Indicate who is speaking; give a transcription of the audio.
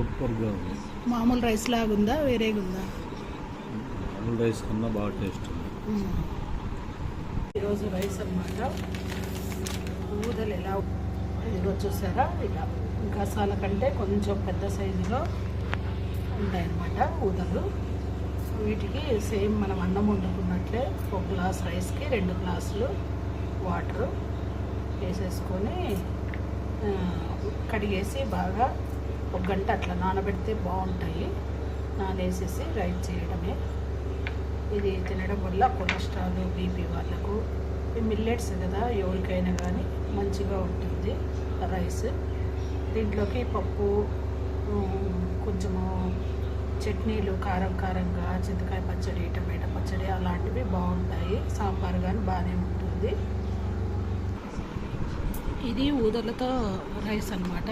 Speaker 1: సూపర్గా ఉంది.
Speaker 2: మామూలు రైస్ లాగా ఉందా, వేరేగా ఉందా?
Speaker 1: మామూలు రైస్ కన్నా బాగా టేస్ట్ ఉంది.
Speaker 2: ఈరోజు రైస్ అన్నమాట. ఊదలు ఎలా ఈరోజు చూసారా, ఇలా గసాల కంటే కొంచెం పెద్ద సైజులో ఉంటాయన్నమాట ఊదలు. వీటికి సేమ్ మనం అన్నం వండుకున్నట్లే 1 గ్లాస్ రైస్కి 2 గ్లాసులు వాటరు వేసేసుకొని కడిగేసి బాగా 1 గంట అట్లా నానబెడితే బాగుంటాయి. నానేసేసి రైస్ చేయడమే. ఇది తినడం వల్ల కొలెస్ట్రాల్, బీపీ వాళ్ళకు, మిల్లెట్స్ కదా, ఎవరికైనా కానీ మంచిగా ఉంటుంది రైస్. దీంట్లోకి పప్పు, కొంచెము చట్నీలు కారం కారంగా, చింతకాయ పచ్చడి, టమాటా పచ్చడి అలాంటివి బాగుంటాయి. సాంబార్ కానీ బాగానే ఉంటుంది. ఇది ఊదలతో రైస్ అన్నమాట.